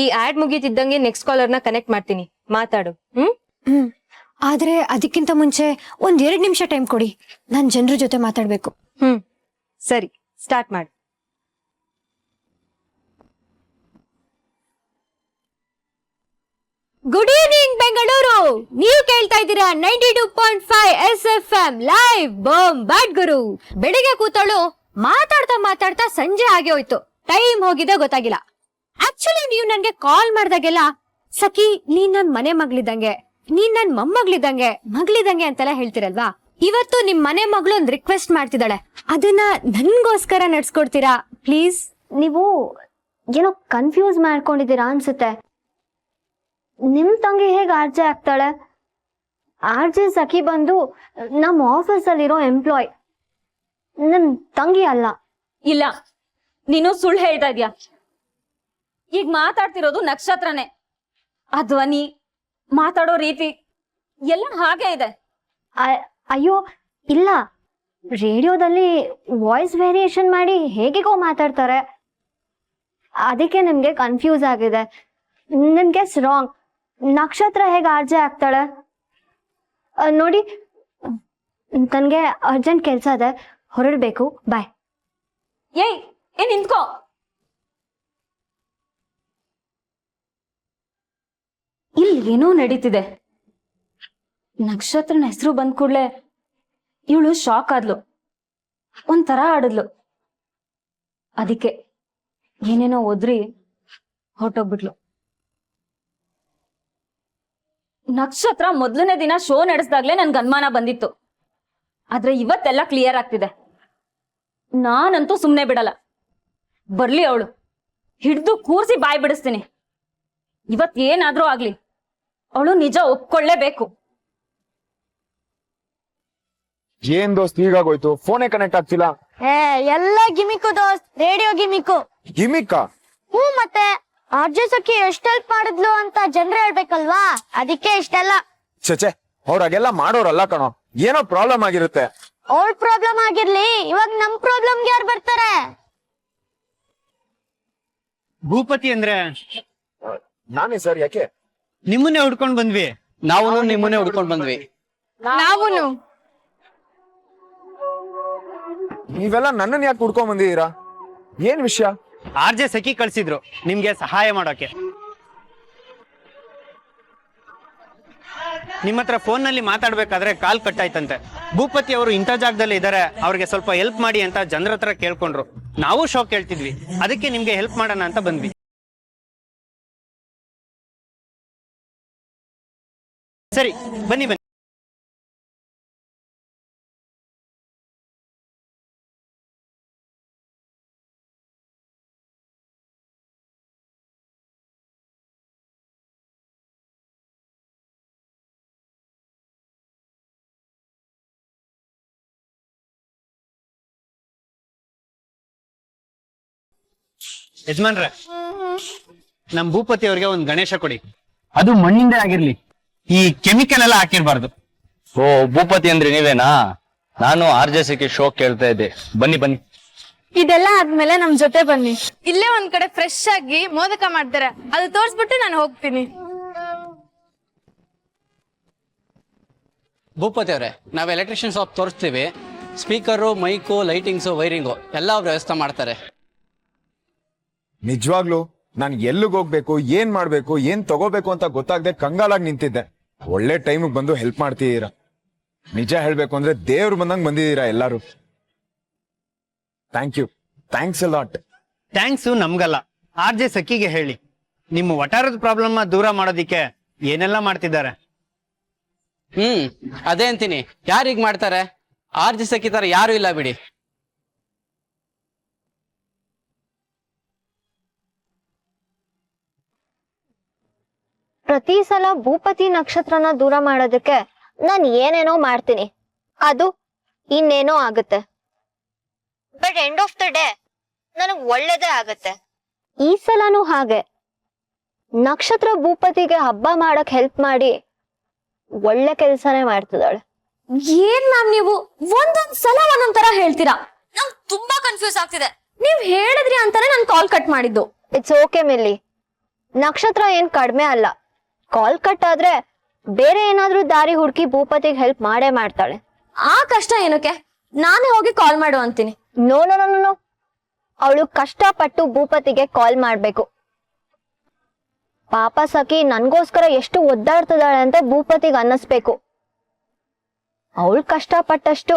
ಈ add ಮುಗೀತಿದ್ದಂಗೆ next ಕಾಲರ್ನ connect ಮಾಡ್ತೀನಿ, ಮಾತಾಡು. ಆದ್ರೆ ಅದಕ್ಕಿಂತ ಮುಂಚೆ 1-2 ನಿಮಿಷ ಟೈಮ್ ಕೊಡಿ, ನಾನ್ ಜನರ ಜೊತೆ ಮಾತಾಡ್ಬೇಕು. ಸರಿ, ಸ್ಟಾರ್ಟ್ ಮಾಡಿ. ಗುಡ್ ಈವ್ನಿಂಗ್ ಬೆಂಗಳೂರು, ನೀವು ಕೇಳ್ತಾ ಇದ್ದೀರಾ 92.5 SFM ಲೈವ್ ಬಾಂಬ್ ಬ್ಯಾಟ್ ಗುರು. ಬೆಳಿಗ್ಗೆ ಕೂತಳು ಮಾತಾಡ್ತಾ ಮಾತಾಡ್ತಾ ಸಂಜೆ ಆಗಿ ಹೋಯ್ತು, ಟೈಮ್ ಹೋಗಿದೆ ಗೊತ್ತಾಗಿಲ್ಲ. ಆಕ್ಚುಲಿ ನೀವು ನನ್ಗೆ ಕಾಲ್ ಮಾಡ್ದಾಗೆಲ್ಲ ಸಖಿ ನೀನ್ ನನ್ ಮನೆ ಮಗಳಿದ್ದಂಗೆ, ನೀನ್ ನನ್ ಮಗಳಿದ್ದಂಗೆ ಅಂತೆಲ್ಲ ಹೇಳ್ತಿರಲ್ವಾ. ಇವತ್ತು ನಿಮ್ ಮನೆ ಮಗಳು ಒಂದ್ ರಿಕ್ವೆಸ್ಟ್ ಮಾಡ್ತಿದ್ದಾಳೆ, ಅದನ್ನ ನನ್ಗೋಸ್ಕರ ನಡ್ಸ್ಕೊಡ್ತೀರಾ ಪ್ಲೀಸ್? ನೀವು ಏನೋ ಕನ್ಫ್ಯೂಸ್ ಮಾಡ್ಕೊಂಡಿದ್ದೀರಾ ಅನ್ಸುತ್ತೆ. ನಿಮ್ ತಂಗಿ ಹೇಗೆ ಆರ್ಜೆ ಆಗ್ತಾಳೆ? ಆರ್ಜೆ ಸಖಿ ಬಂದು ನಮ್ಮ ಆಫೀಸಲ್ಲಿರೋ ಎಂಪ್ಲಾಯ್, ನನ್ ತಂಗಿ ಅಲ್ಲ. ಇಲ್ಲ, ನೀನು ಸುಳ್ಳು ಹೇಳ್ತಾ ಇದ್ಯಾ. ಈಗ ಮಾತಾಡ್ತಿರೋದು ನಕ್ಷತ್ರನೇ. ಆ ಧ್ವನಿ, ಮಾತಾಡೋ ರೀತಿ ಎಲ್ಲ ಹಾಗೆ ಇದೆ. ಅಯ್ಯೋ ಇಲ್ಲ, ರೇಡಿಯೋದಲ್ಲಿ ವಾಯ್ಸ್ ವೇರಿಯೇಷನ್ ಮಾಡಿ ಹೇಗಿಗೋ ಮಾತಾಡ್ತಾರೆ, ಅದಕ್ಕೆ ನಿಮ್ಗೆ ಕನ್ಫ್ಯೂಸ್ ಆಗಿದೆ. ನಿಮ್ ಗೆಸ್ ರಾಂಗ್. ನಕ್ಷತ್ರ ಹೇಗೆ ಆರ್ಜೆ ಆಗ್ತಾಳೆ? ನೋಡಿ, ತನ್ಗೆ ಅರ್ಜೆಂಟ್ ಕೆಲ್ಸ ಇದೆ, ಹೊರಡ್ಬೇಕು, ಬಾಯ್. ಏನ್ ನಿಂತ್ಕೋ. ಇಲ್ಲಿ ಏನೋ ನಡೀತಿದೆ. ನಕ್ಷತ್ರನ ಹೆಸರು ಬಂದ್ ಕೂಡ್ಲೆ ಇವಳು ಶಾಕ್ ಆದ್ಲು, ಒಂಥರ ಆಡಿದ್ಲು. ಅದಕ್ಕೆ ಏನೇನೋ ಒದ್ರಿ ಹೊರಟೋಗ್ಬಿಟ್ಲು. ನಕ್ಷತ್ರ ಮೊದಲನೇ ದಿನ ಶೋ ನಡೆಸ್ದಾಗ್ಲೇ ನನ್ಗೆ ಅನುಮಾನ ಬಂದಿತ್ತು, ಆದ್ರೆ ಇವತ್ತೆಲ್ಲ ಕ್ಲಿಯರ್ ಆಗ್ತಿದೆ. ನಾನಂತೂ ಸುಮ್ನೆ ಬಿಡಲ್ಲ. ಬರ್ಲಿ ಅವಳು, ಹಿಡ್ದು ಕೂರ್ಸಿ ಬಾಯ್ ಬಿಡಿಸ್ತೀನಿ. ಇವತ್ ಏನಾದ್ರೂ ಆಗ್ಲಿ, ಅವಳು ನಿಜ ಒಪ್ಕೊಳ್ಳೇಬೇಕು. ಏನ್ ದೋಸ್ತ್ ಹೀಗಾಗೋಯ್ತು? ಫೋನೇ ಕನೆಕ್ಟ್ ಆಗ್ತಿಲ್ಲ. ಎಲ್ಲ ಗಿಮಿಕು ದೋಸ್ತ್, ರೇಡಿಯೋ ಗಿಮಿಕು. ಗಿಮಿಕ್ಕಾ? ಮತ್ತೆ ಆರ್ಜೆ ಸಖಿ ಎಷ್ಟ್ ಹೆಲ್ಪ್ ಮಾಡಿದ್ಲು ಅಂತ ಜನರು ಹೇಳ್ಬೇಕಲ್ವಾ, ಅದಕ್ಕೆ ಇಷ್ಟೆಲ್ಲ. ಚಚೆ, ಅವ್ರಾಗೆಲ್ಲ ಮಾಡೋರಲ್ಲ ಕಣೋ, ಏನೋ ಪ್ರಾಬ್ಲಮ್ ಆಗಿರುತ್ತೆ. ಅವ್ರ ಪ್ರಾಬ್ಲಮ್ ಆಗಿರ್ಲಿ, ಇವಾಗ ನಮ್ ಪ್ರಾಬ್ಲಮ್ಗೆ ಯಾರು ಬರ್ತಾರೆ? ಭೂಪತಿ ಅಂದ್ರೆ ನಾನೇ ಸರ್, ಯಾಕೆ? ನಿಮ್ಮನ್ನೇ ಹುಡ್ಕೊಂಡ್ ಬಂದ್ವಿ. ನಾವು ನಿಮ್ಮನ್ನೇ ಹುಡ್ಕೊಂಡ್ ಬಂದ್ವಿ. ನಾವುನು. ನೀವೆಲ್ಲ ನನ್ನನ್ ಯಾಕೆ ಹುಡ್ಕೊಂಡ್ ಬಂದಿದ್ದೀರಾ? ಏನ್ ವಿಷಯ? ಆರ್ಜೆ ಸಖಿ ಕಳ್ಸಿದ್ರು ನಿಮ್ಗೆ ಸಹಾಯ ಮಾಡೋಕೆ. ನಿಮ್ಮ ಹತ್ರ ಫೋನ್ ನಲ್ಲಿ ಮಾತಾಡ್ಬೇಕಾದ್ರೆ ಕಾಲ್ ಕಟ್ ಆಯ್ತಂತೆ. ಭೂಪತಿ ಅವರು ಇಂಥ ಜಾಗದಲ್ಲಿ ಇದಾರೆ, ಅವ್ರಿಗೆ ಸ್ವಲ್ಪ ಹೆಲ್ಪ್ ಮಾಡಿ ಅಂತ ಜನರ ಹತ್ರ ಕೇಳ್ಕೊಂಡ್ರು. ನಾವು ಶೋ ಕೇಳ್ತಿದ್ವಿ, ಅದಕ್ಕೆ ನಿಮ್ಗೆ ಹೆಲ್ಪ್ ಮಾಡೋಣ ಅಂತ ಬಂದ್ವಿ. ಸರಿ, ಬನ್ನಿ ಬನ್ನಿ. ಯಜಮಾನ್ರೆ, ನಮ್ ಭೂಪತಿ ಅವ್ರಿಗೆ ಒಂದ್ ಗಣೇಶ ಕೊಡಿ. ಅದು ಮಣ್ಣಿಂದ ಆಗಿರ್ಲಿ, ಈ ಕೆಮಿಕಲ್ ಎಲ್ಲ ಹಾಕಿರ್ಬಾರ್ದು. ಓ, ಭೂಪತಿ ಅಂದ್ರೆ ನೀವೇನಾ? ನಾನು ಆರ್ಜೆಸಿಗೆ ಶೋ ಕೇಳ್ತಾ ಇದ್ದೆ. ಬನ್ನಿ ಬನ್ನಿ. ಇದೆಲ್ಲ ಆದ್ಮೇಲೆ ನಮ್ ಜೊತೆ ಬನ್ನಿ. ಇಲ್ಲೇ ಒಂದ್ ಕಡೆ ಫ್ರೆಶ್ ಆಗಿ ಮೋದಕ ಮಾಡ್ತಾರೆ, ಅದು ತೋರ್ಸ್ಬಿಟ್ಟು ನಾನು ಹೋಗ್ತೀನಿ. ಭೂಪತಿ ಅವರೇ, ನಾವು ಎಲೆಕ್ಟ್ರಿಷಿಯನ್ ಶಾಪ್ ತೋರಿಸ್ತೀವಿ. ಸ್ಪೀಕರು, ಮೈಕು, ಲೈಟಿಂಗ್ಸು, ವೈರಿಂಗು ಎಲ್ಲ ಅವ್ರು ವ್ಯವಸ್ಥೆ ಮಾಡ್ತಾರೆ. ನಿಜವಾಗ್ಲು ನಾನ್ ಎಲ್ಲಿಗೆ ಹೋಗ್ಬೇಕು, ಏನ್ ಮಾಡ್ಬೇಕು, ಏನ್ ತಗೋಬೇಕು ಅಂತ ಗೊತ್ತಾಗದೆ ಕಂಗಾಲಾಗಿ ನಿಂತಿದ್ದೆ. ಒಳ್ಳೆ ಟೈಮಿಗೆ ಬಂದು ಹೆಲ್ಪ್ ಮಾಡ್ತಿದ್ದೀರಾ. ನಿಜ ಹೇಳ್ಬೇಕು ಅಂದ್ರೆ ದೇವ್ರು ಬಂದಂಗ್ ಬಂದಿದ್ದೀರಾ ಎಲ್ಲಾರು. Thank you, thanks a lot. Thanks ನಮ್ಗಲ್ಲ, ಆರ್ಜೆ ಸಖಿಗೆ ಹೇಳಿ. ನಿಮ್ಮ ವಟಾರದ ಪ್ರಾಬ್ಲಮ್ ದೂರ ಮಾಡೋದಿಕ್ಕೆ ಏನೆಲ್ಲ ಮಾಡ್ತಿದ್ದಾರೆ. ಅದೇ ಅಂತೀನಿ, ಯಾರೀಗ ಮಾಡ್ತಾರೆ? ಆರ್ಜೆ ಸಖಿ ತರ ಯಾರು ಇಲ್ಲ ಬಿಡಿ. ಪ್ರತಿ ಸಲ ಭೂಪತಿ ನಕ್ಷತ್ರನ ದೂರ ಮಾಡೋದಕ್ಕೆ ನಾನು ಏನೇನೋ ಮಾಡ್ತೀನಿ, ಅದು ಇನ್ನೇನೋ ಆಗುತ್ತೆ. But end of the day ನನಗ್ ಒಳ್ಳೇದೇ ಆಗತ್ತೆ. ಈ ಸಲನೂ ಹಾಗೆ. ನಕ್ಷತ್ರ ಭೂಪತಿಗೆ ಹಬ್ಬ ಮಾಡಕ್ ಹೆಲ್ಪ್ ಮಾಡಿ ಒಳ್ಳೆ ಕೆಲ್ಸನೇ ಮಾಡ್ತಿದ್ದಾಳೆ. ಏನ್ ಮ್ಯಾಮ್ ನೀವು ಒಂದೊಂದ್ ಸಲ ಒಂದೊಂದ್ ತರ ಹೇಳ್ತೀರಾ? ನಂಗ್ ತುಂಬಾ ಕನ್ಫ್ಯೂಸ್ ಆಗ್ತಿದೆ. ನೀವ್ ಹೇಳಿದ್ರಿ ಅಂತಾನೆ ನಾನು ಕಾಲ್ ಕಟ್ ಮಾಡಿದ್ದು. ಇಟ್ಸ್ ಓಕೆ ಮಿಲ್ಲಿ, ನಕ್ಷತ್ರ ಏನ್ ಕಡಿಮೆ ಅಲ್ಲ. ಕಾಲ್ ಕಟ್ ಆದ್ರೆ ಬೇರೆ ಏನಾದ್ರೂ ದಾರಿ ಹುಡುಕಿ ಭೂಪತಿಗೆ ಹೆಲ್ಪ್ ಮಾಡೇ ಮಾಡ್ತಾಳೆ. ಆ ಕಷ್ಟ ಏನಕ್ಕೆ, ನಾನೇ ಹೋಗಿ ಕಾಲ್ ಮಾಡು ಅಂತೀನಿ. ನೋ ನೋ ನೋ ನೋ, ಅವಳು ಕಷ್ಟಪಟ್ಟು ಭೂಪತಿಗೆ ಕಾಲ್ ಮಾಡ್ಬೇಕು. ಪಾಪ ಸಖಿ ನನ್ಗೋಸ್ಕರ ಎಷ್ಟು ಒದ್ದಾಡ್ತಿದ್ದಾಳೆ ಅಂತ ಭೂಪತಿಗೆ ಅನ್ನಿಸ್ಬೇಕು. ಅವಳು ಕಷ್ಟಪಟ್ಟಷ್ಟು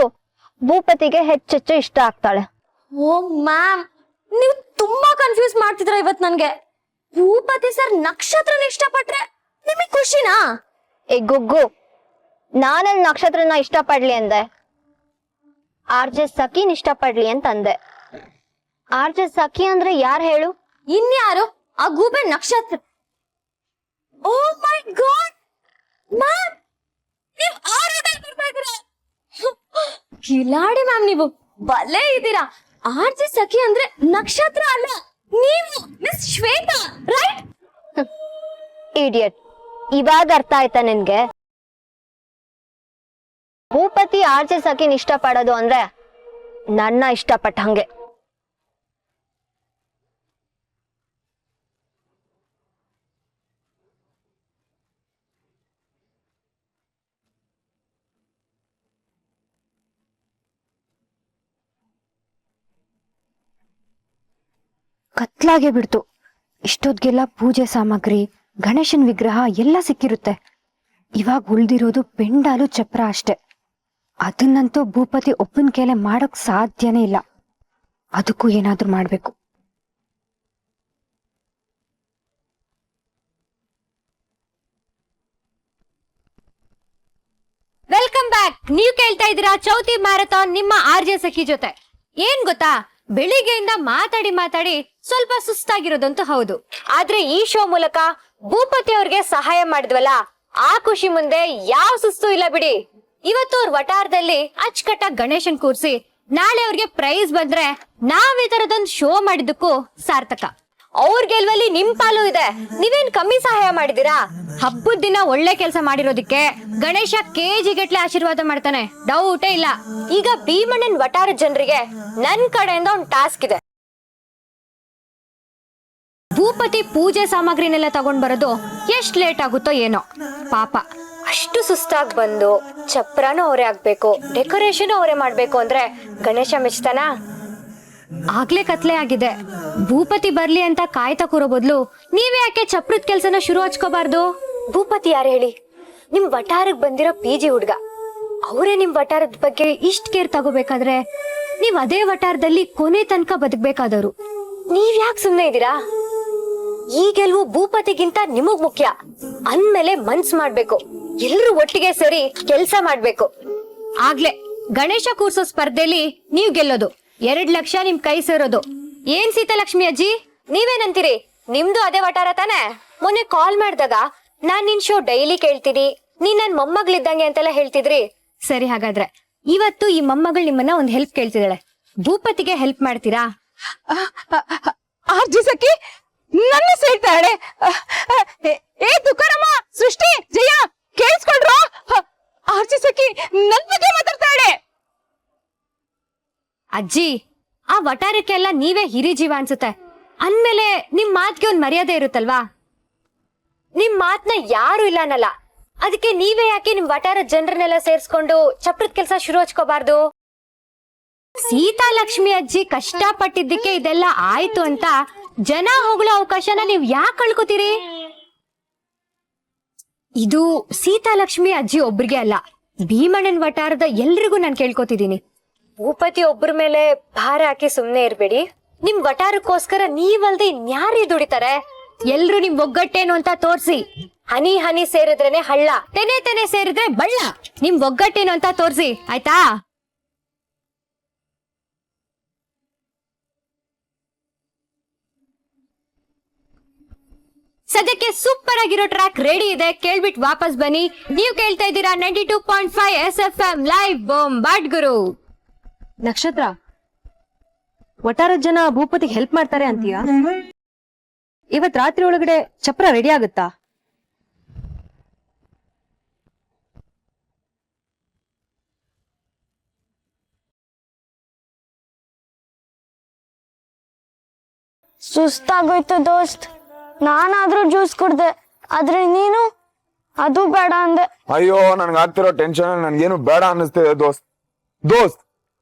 ಭೂಪತಿಗೆ ಹೆಚ್ಚೆಚ್ಚು ಇಷ್ಟ ಆಗ್ತಾಳೆ. ಓ ಮ್ಯಾಮ್, ನೀವು ತುಂಬಾ ಕನ್ಫ್ಯೂಸ್ ಮಾಡ್ತಿದ್ರ ಇವತ್ ನನ್ಗೆ. ಭೂಪತಿ ಸರ್ ನಕ್ಷತ್ರನ ಇಷ್ಟಪಟ್ರೆ ನಿಮಗ್ ಖುಷಿನಾ? ಏ ಗುಗ್ಗು, ನಾನಲ್ಲಿ ನಕ್ಷತ್ರನ ಇಷ್ಟಪಡ್ಲಿ ಅಂದೆ? ಆರ್ಜೆ ಸಖಿನ್ ಇಷ್ಟಪಡ್ಲಿ ಅಂತ ಅಂದೆ. ಆರ್ಜೆ ಸಖಿ ಅಂದ್ರೆ ಯಾರು ಹೇಳು? ಇನ್ಯಾರು? ಆ ಗೂಬೆ ನಕ್ಷತ್ರ. ಓ ಮೈ ಗಾಡ್ ಮ್ಯಾಮ್, ನೀವು ಆ ರೂಟಲ್ಲಿ ಬರ್ತಾ ಇದ್ದೀರಾ? ಕಿಲಾಡಿ ಮ್ಯಾಮ್, ನೀವು ಬಲೆ ಇದ್ದೀರಾ. ಆರ್ಜೆ ಸಖಿ ಅಂದ್ರೆ ನಕ್ಷತ್ರ ಅಲ್ಲ, ನೀವು ಮಿಸ್ ಶ್ವೇತಾ, ರೈಟ್? ಇಡಿಯಟ್, ಇವಾಗ ಅರ್ಥ ಆಯ್ತಾ ನಿನ್ಗೆ? ಭೂಪತಿ ಆರ್ಜೆ ಸಖಿನ್ ಇಷ್ಟಪಡೋದು ಅಂದ್ರೆ ನನ್ನ ಇಷ್ಟಪಟ್ಟ ಹಂಗೆ. ಕತ್ಲಾಗೆ ಬಿಡ್ತು. ಇಷ್ಟೊದ್ಗೆಲ್ಲ ಪೂಜೆ ಸಾಮಗ್ರಿ, ಗಣೇಶನ್ ವಿಗ್ರಹ ಎಲ್ಲ ಸಿಕ್ಕಿರುತ್ತೆ. ಇವಾಗ ಉಳ್ದಿರೋದು ಪೆಂಡಾಲು ಚಪ್ರ ಅಷ್ಟೆ. ಅದನ್ನಂತೂ ಭೂಪತಿ ಒಪ್ಪನ್ ಕೈಲೆ ಮಾಡೋಕ್ ಸಾಧ್ಯನೇ ಇಲ್ಲ. ಅದಕ್ಕೂ ಏನಾದ್ರೂ ಮಾಡ್ಬೇಕು. Welcome back. ನೀವ್ ಕೇಳ್ತಾ ಇದ್ದೀರಾ ಚೌತಿ ಮ್ಯಾರಥಾನ್ ನಿಮ್ಮ ಆರ್ಜೆ ಸಖಿ ಜೊತೆ. ಏನ್ ಗೊತ್ತಾ, ಬೆಳಿಗ್ಗೆಯಿಂದ ಮಾತಾಡಿ ಮಾತಾಡಿ ಸ್ವಲ್ಪ ಸುಸ್ತಾಗಿರೋದಂತೂ ಹೌದು. ಆದ್ರೆ ಈ ಶೋ ಮೂಲಕ ಭೂಪತಿ ಅವ್ರಿಗೆ ಸಹಾಯ ಮಾಡಿದ್ವಲ್ಲ, ಆ ಖುಷಿ ಮುಂದೆ ಯಾವ ಸುಸ್ತು ಇಲ್ಲ ಬಿಡಿ. ಇವತ್ತು ಅವ್ರ ವಟಾರದಲ್ಲಿ ಅಚ್ಚುಕಟ್ಟಾಗಿ ಗಣೇಶನ್ ಕೂರ್ಸಿ ನಾಳೆ ಅವ್ರಿಗೆ ಪ್ರೈಸ್ ಬಂದ್ರೆ ನಾವ್ ಈ ತರದೊಂದು ಶೋ ಮಾಡಿದ್ದಕ್ಕೂ ಸಾರ್ಥಕ. ಅವ್ರ ಗೆಲ್ವಲ್ಲಿ ನಿಮ್ ಪಾಲು ಇದೆ. ನೀವೇನ್ ಕಮ್ಮಿ ಸಹಾಯ ಮಾಡಿದೀರಾ? ಹಬ್ಬದ ದಿನ ಒಳ್ಳೆ ಕೆಲಸ ಮಾಡಿರೋದಕ್ಕೆ ಗಣೇಶ ಕೆಜಿ ಗಟ್ಲೆ ಆಶೀರ್ವಾದ ಮಾಡ್ತಾನೆ, ಡೌಟೇ ಇಲ್ಲ. ಈಗ ಭೀಮಣ್ಣನ್ ವಟಾರದ ಜನರಿಗೆ ನನ್ ಕಡೆಯಿಂದ ಒಂದು ಟಾಸ್ಕ್ ಇದೆ. ಭೂಪತಿ ಪೂಜೆ ಸಾಮಗ್ರಿನೆಲ್ಲ ತಗೊಂಡ್ ಬರೋದು ಎಷ್ಟ್ ಲೇಟ್ ಆಗುತ್ತೋ ಏನೋ. ಪಾಪ ಅಷ್ಟು ಸುಸ್ತಾಗಿ ಬಂದು ಚಪ್ರನೂ ಅವರೇ ಆಗ್ಬೇಕು, ಡೆಕೋರೇಷನ್ ಅವರೇ ಮಾಡ್ಬೇಕು ಅಂದ್ರೆ ಗಣೇಶ ಮೆಚ್ತಾನ? ಆಗ್ಲೇ ಕತ್ಲೆ ಆಗಿದೆ. ಭೂಪತಿ ಬರ್ಲಿ ಅಂತ ಕಾಯ್ತಾ ಕೂರೋ ಬದ್ಲು ನೀವೇ ಯಾಕೆ ಚಪ್ರದ ಕೆಲ್ಸನ ಶುರು ಹಚ್ಕೋಬಾರ್ದು? ಭೂಪತಿ ಯಾರು ಹೇಳಿ? ನಿಮ್ ವಟಾರಕ್ ಬಂದಿರೋ PG ಹುಡ್ಗ. ಅವರೇ ನಿಮ್ ವಟಾರದ ಬಗ್ಗೆ ಇಷ್ಟ್ ಕೇರ್ ತಗೋಬೇಕಾದ್ರೆ ನೀವ್ ಅದೇ ವಟಾರದಲ್ಲಿ ಕೊನೆ ತನಕ ಬದುಕ್ಬೇಕಾದವ್ರು. ನೀವ್ ಯಾಕೆ ಸುಮ್ನೆ ಇದ್ದೀರಾ? ಈ ಗೆಲುವು ಭೂಪತಿಗಿಂತ ನಿಮಗ್ ಮುಖ್ಯ ಅಂದ್ಮೇಲೆ ಮನ್ಸ್ ಮಾಡ್ಬೇಕು. ಎಲ್ರು ಒಟ್ಟಿಗೆ ಸೇರಿ ಕೆಲ್ಸ ಮಾಡ್ಬೇಕು. ಆಗ್ಲೇ ಗಣೇಶ ಕೂರ್ಸೋ ಸ್ಪರ್ಧೆಲಿ ನೀವ್ ಗೆಲ್ಲೋದು. 2 ಲಕ್ಷ ನಿಮ್ ಕೈ ಸೇರೋದು. ಏನ್ ಸೀತಾಲಕ್ಷ್ಮಿ ಅಜ್ಜಿ, ನೀವೇನಂತೀರಿ? ನಿಮ್ದು ಅದೇ ವಟಾರ ತಾನೆ? ಮೊನ್ನೆ ಕಾಲ್ ಮಾಡಿದಾಗ ನಾನ್ ನಿನ್ ಶೋ ಡೈಲಿ ಕೇಳ್ತೀನಿ, ನೀನ್ ನನ್ ಮೊಮ್ಮಗಳಿದ್ದಂಗೆ ಅಂತೆಲ್ಲ ಹೇಳ್ತಿದ್ರಿ. ಸರಿ, ಹಾಗಾದ್ರೆ ಇವತ್ತು ಈ ಮೊಮ್ಮಗಳು ನಿಮ್ಮನ್ನ ಒಂದ್ ಹೆಲ್ಪ್ ಕೇಳ್ತಿದ್ದಾಳೆ. ಭೂಪತಿಗೆ ಹೆಲ್ಪ್ ಮಾಡ್ತೀರಾ? ಆರ್ಜಿ ಸಖಿ ನನ್ನ ಸೇರ್ತಾಳೆ. ಏ ತುಕಾರಮ್ಮ, ಸೃಷ್ಟಿ, ಜಯ ಕೇಳಿಸ್ಕೊಂಡ್ರು? ಆರ್ಜಿ ಸಖಿ ನನ್ ಬಗ್ಗೆ ಮಾತಾಡ್ತಾಳೆ. ಅಜ್ಜಿ, ಆ ವಟಾರಕ್ಕೆಲ್ಲ ನೀವೇ ಹಿರಿ ಜೀವ ಅನ್ಸುತ್ತೆ. ಅಂದ್ಮೇಲೆ ನಿಮ್ ಮಾತ್ಗೆ ಒಂದ್ ಮರ್ಯಾದೆ ಇರುತ್ತಲ್ವಾ? ನಿಮ್ ಮಾತ್ನ ಯಾರು ಇಲ್ಲ ಅನ್ನಲ್ಲ. ಅದಕ್ಕೆ ನೀವೇ ಯಾಕೆ ನಿಮ್ ವಟಾರದ ಜನರನ್ನೆಲ್ಲ ಸೇರ್ಸ್ಕೊಂಡು ಚಪ್ರದ ಕೆಲ್ಸ ಶುರು ಹಚ್ಕೋಬಾರ್ದು? ಸೀತಾಲಕ್ಷ್ಮಿ ಅಜ್ಜಿ ಕಷ್ಟಪಟ್ಟಿದ್ದಕ್ಕೆ ಇದೆಲ್ಲ ಆಯ್ತು ಅಂತ ಜನ ಹೊಗಳೋ ಅವಕಾಶನ ನೀವ್ ಯಾಕೆ ಕಳ್ಕೊತೀರಿ? ಇದು ಸೀತಾಲಕ್ಷ್ಮಿ ಅಜ್ಜಿ ಒಬ್ರಿಗೆ ಅಲ್ಲ, ಭೀಮಣ್ಣನ್ ವಟಾರದ ಎಲ್ರಿಗೂ ನಾನ್ ಕೇಳ್ಕೊತಿದ್ದೀನಿ. ಭೂಪತಿ ಒಬ್ಬರ ಮೇಲೆ ಭಾರ ಹಾಕಿ ಸುಮ್ನೆ ಇರ್ಬೇಡಿ. ನಿಮ್ ವಟಾರಕ್ಕೋಸ್ಕರ ನೀವಲ್ದೆ ಇನ್ಯಾರೇ ದುಡಿತಾರೆ? ಎಲ್ರು ನಿಮ್ ಒಗ್ಗಟ್ಟೇನು ಅಂತ ತೋರ್ಸಿ. ಹನಿ ಹನಿ ಸೇರಿದ್ರೇನೆ ಹಳ್ಳ, ತೆನೆ ತೆನೆ ಸೇರಿದ್ರೆ ಬಳ್ಳ. ನಿಮ್ ಒಗ್ಗಟ್ಟೇನು ಅಂತ ತೋರ್ಸಿ, ಆಯ್ತಾ? ಸದ್ಯಕ್ಕೆ ಸೂಪರ್ ಆಗಿರೋ ಟ್ರ್ಯಾಕ್ ರೆಡಿ ಇದೆ, ಕೇಳ್ಬಿಟ್ಟು ವಾಪಸ್ ಬನ್ನಿ. ನೀವು ಕೇಳ್ತಾ ಇದ್ದೀರಾ 92.5 SFM ಲೈವ್ ಬಾಂಬಾಟ್ ಗುರು. ನಕ್ಷತ್ರ, ವಟಾರದ ಜನ ಭೂಪತಿಗೆ ಹೆಲ್ಪ್ ಮಾಡ್ತಾರೆ ಅಂತೀಯಾ? ಇವತ್ ರಾತ್ರಿ ಒಳಗಡೆ ಚಪ್ರ ರೆಡಿ ಆಗುತ್ತಾ? ಸುಸ್ತಾಗೋಯ್ತು ದೋಸ್ತ್. ನಾನಾದ್ರೂ ಜ್ಯೂಸ್ ಕುಡ್ದೆ, ಆದ್ರೆ ನೀನು ಅದು ಬೇಡ ಅಂದೆ. ಅಯ್ಯೋ ನನ್ಗೆ ಆಗ್ತಿರೋ ಟೆನ್ಷನ್ ನನ್ಗೇನು ಬೇಡ ಅನ್ನಿಸ್ತಿದೆ ದೋಸ್ತ್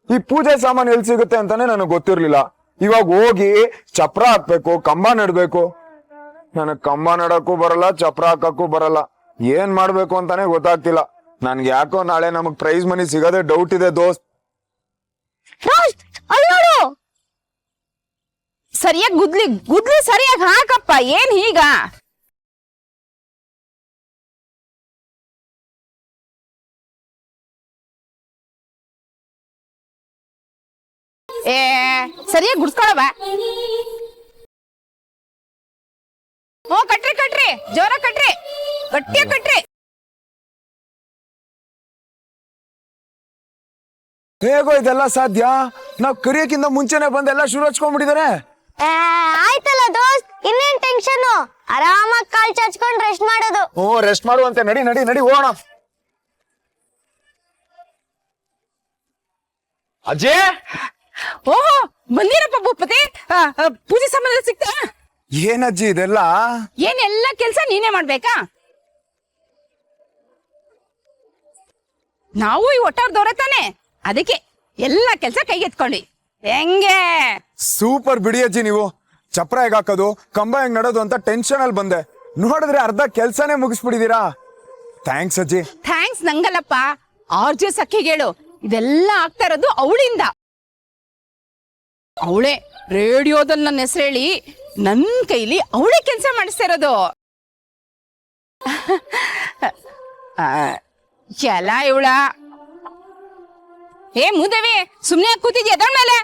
ಈ ಪೂಜೆ ಸಾಮಾನು ಎಲ್ಲಿ ಸಿಗುತ್ತೆ ಅಂತಾನೆ ನನಗೆ ಗೊತ್ತಿರ್ಲಿಲ್ಲ. ಇವಾಗ ಹೋಗಿ ಚಪ್ರ ಹಾಕ್ಬೇಕು, ಕಂಬ ನೆಡ್ಬೇಕು. ನನಗ್ ಕಂಬ ನೆಡಕ್ಕೂ ಬರಲ್ಲ, ಚಪ್ರ ಹಾಕಕ್ಕೂ ಬರಲ್ಲ. ಏನ್ ಮಾಡ್ಬೇಕು ಅಂತಾನೆ ಗೊತ್ತಾಗ್ತಿಲ್ಲ. ನನ್ಗೆ ಯಾಕೋ ನಾಳೆ ನಮಗ್ ಪ್ರೈಸ್ ಮನಿ ಸಿಗೋದೇ ಡೌಟ್ ಇದೆ ದೋಸ್ತ್. ಅಲ್ಲಿ ನೋಡು. ಸರಿಯಾಗಿ ಗುದ್ಲಿ ಸರಿಯಾಗಿ ಹಾಕಪ್ಪ. ಏನ್ ಹೀಗ? ಏ ಸರಿಯಾಗಿ ಗುಡ್ಸ್ಕೊಳವ. ಓ ಕಟ್ರಿ ಜೋರ ಕಟ್ರಿ, ಗಟ್ಟಿಯಾಗಿ ಕಟ್ರಿ. ಹೇಗೋ ಇದೆಲ್ಲ ಸಾಧ್ಯ? ನಾವ್ ಕರಿಯಕ್ಕಿಂತ ಮುಂಚೆನೆ ಬಂದೆಲ್ಲ ಶುರು ಹಚ್ಕೊಂಡ್ಬಿಟ್ಟಿದಾರೆ. ಆಯ್ತಲ್ಲ ದೋಸ್ತ್, ಇನ್ನೇನ್ ಟೆನ್ಷನ್? ಆರಾಮಾಗಿ ಕಾಲ್ ಚಾಚ್ಕೊಂಡ್ ರೆಸ್ಟ್ ಮಾಡೋದು. ರೆಸ್ಟ್ ಮಾಡುವಂತೆ. ನಡಿ ಹೋಗೋಣ. ಅಜಯ್, ಓಹೋ ಬಂದಿರಪ್ಪ ಭೂಪತಿ. ಪೂಜೆ ಸಂಬಂಧ ಸಿಕ್ತಾ? ಏನಜ್ಜಿ ಇದೆಲ್ಲ? ಏನೆಲ್ಲ ಕೆಲ್ಸ ನೀನೇ ಮಾಡ್ಬೇಕಾ? ನಾವು ಈ ಒಟ್ಟಾರ್ದವ್ರೆ ತಾನೆ, ಅದಕ್ಕೆ ಎಲ್ಲ ಕೆಲ್ಸ ಕೈಗೆತ್ಕೊಂಡಿ. ಹೆಂಗೆ? ಸೂಪರ್ ಬಿಡಿ ಅಜ್ಜಿ ನೀವು. ಚಪ್ರ ಹೇಗ್ ಹಾಕೋದು, ಕಂಬ ಹೆಂಗ್ ನಡೋದು ಅಂತ ಟೆನ್ಷನ್ ಅಲ್ಲಿ ಬಂದೆ. ನೋಡಿದ್ರೆ ಅರ್ಧ ಕೆಲ್ಸನೇ ಮುಗಿಸ್ಬಿಟ್ಟಿದೀರಾ. ಥ್ಯಾಂಕ್ಸ್ ಅಜ್ಜಿ. ಥ್ಯಾಂಕ್ಸ್ ನಂಗಲ್ಲಪ್ಪ, ಆರ್ಜೆ ಸಖಿಗೆ ಹೇಳು. ಇದೆಲ್ಲ ಆಗ್ತಾ ಇರೋದು ಅವಳಿಂದ. ಅವಳೇ ರೇಡಿಯೋದಲ್ಲಿ ನನ್ನ ಹೆಸರು ಹೇಳಿ ನನ್ ಕೈಲಿ ಅವಳೇ ಕೆಲಸ ಮಾಡಿಸ್ತಾ ಇರೋದು. ಎಲ್ಲ ಇವಳ. ಏ ಮೂದೇವಿ, ಸುಮ್ನೆ ಕೂತಿದ್ಯ ಎದಳ ಮೇಲೆ?